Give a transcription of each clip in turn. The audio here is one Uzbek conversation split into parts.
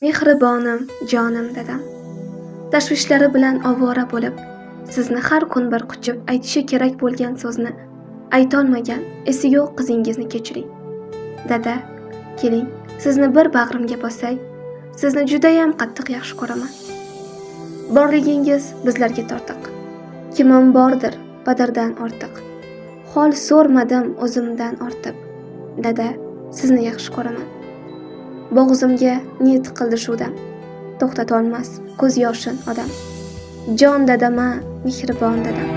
Mehribonim, jonim dadam. Tashvishlari bilan ovora bo'lib, sizni har kun bir quchib aytishi kerak bo'lgan so'zni aytolmagan esi yo'q qizingizni kechiring. Dada, keling, sizni bir bag'rimga bosay. Sizni judayam qattiq yaxshi ko'raman. Borligingiz bizlarga tortiq. Kimim bordir Badrdan ortiq. Hol so'rmadim o'zimdan ortib. Dada, sizni yaxshi ko'raman. Bo'g'zimga ne tiqildi shu dam. To'xtatolmas ko'z yoshin odam. Jon dadama, mehribon dadam.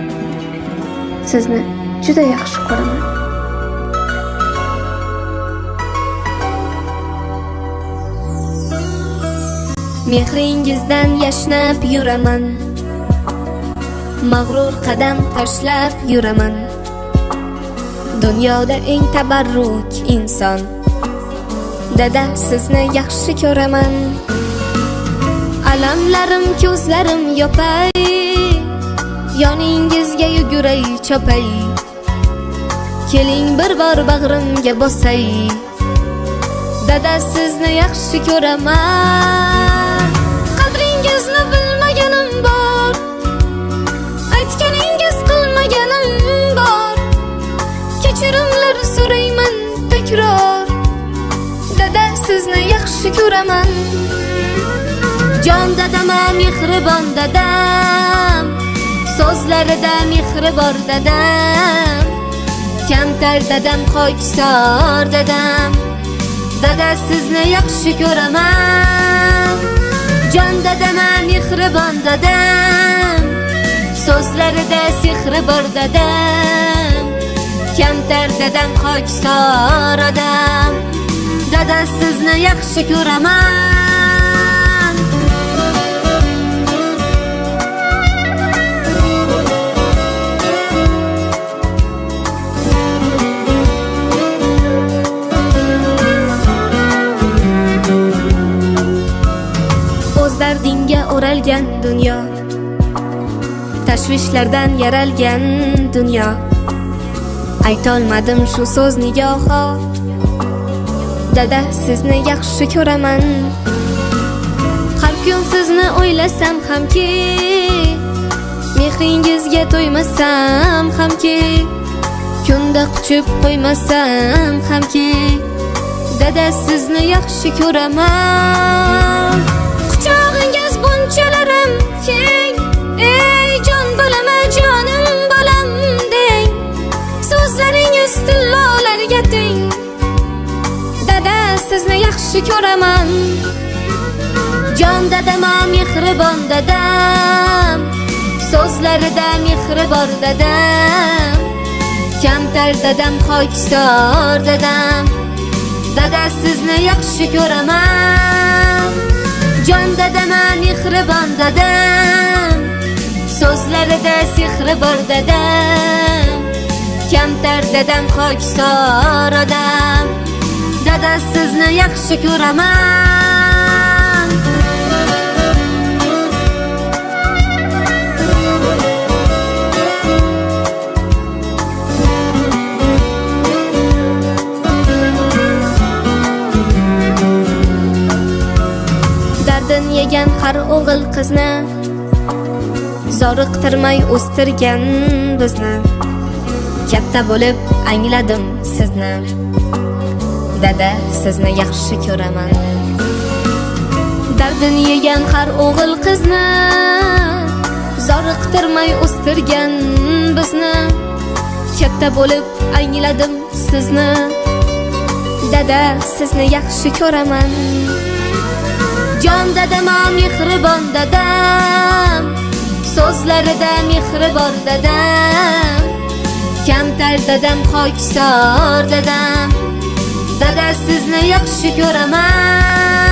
Sizni juda yaxshi ko'raman. Mehringizdan yashnab yuraman, mag'rur qadam tashlab yuraman. Dunyoda eng tabarruk inson, dada sizni yaxshi ko'raman. Alamlarim ko'zlarim yopay, yoningizga yuguray chopay. Keling bir bor bag'rimga bosay, dada sizni yaxshi ko'raman. Qadringizni bilmaganim bor, aytganingiz qilmaganim bor. Kechirimlar so'rayman takror, dada sizni yaxshi ko'raman. Jon dadama, mehribon dadam, so'zlarida mehri bor dadam. Kamtar dadam, xo'ksor dadam, dada sizni yaxshi ko'raman. Jon dadama, mehribon dadam, so'zlarida sehri bor dadam. Kamtar dadam, xo'ksor odam, dada sizni yaxshi ko'raman. Dardinga o'ralgan dunyo, tashvishlardan yaralgan dunyo. Aytolmadim shu so'zni goho, dada sizni yaxshi ko'raman. Har kun sizni o'ylasam hamki, mehringizga to'ymasam hamki, kunda quchib qo'ymasam hamki, dada sizni yaxshi ko'raman. Quchog'ingiz bunchalarim keng, ey jon bolama, jonim bolam deng. So'zlaringiz tillolarga teng, dada sizni yaxshi ko'raman. Jon dadama, mehribon dadam, so'zlarida mehri bor dadam. Kamtar dadam, xo'ksor dadam, dada sizni yaxshi ko'raman. Jon dadama, mehribon dadam, so'zlarida sehri bor dadam. Kamtar dadam, xo'ksor odam, dada sizni yaxshi ko'raman. Yegan har o'g'il qizni, zoriqtirmay o'stirgan bizni. Katta bo'lib angladim sizni, dada sizni yaxshi ko'raman. Dardini yegan har o'g'il qizni, zoriqtirmay o'stirgan bizni. Katta bo'lib angladim sizni, dada sizni yaxshi ko'raman. Jon dadama, mehribon dadam, so'zlarida mehri bor dadam. Kamtar dadam, xo'ksor dadam, dada sizni yaxshi ko'raman.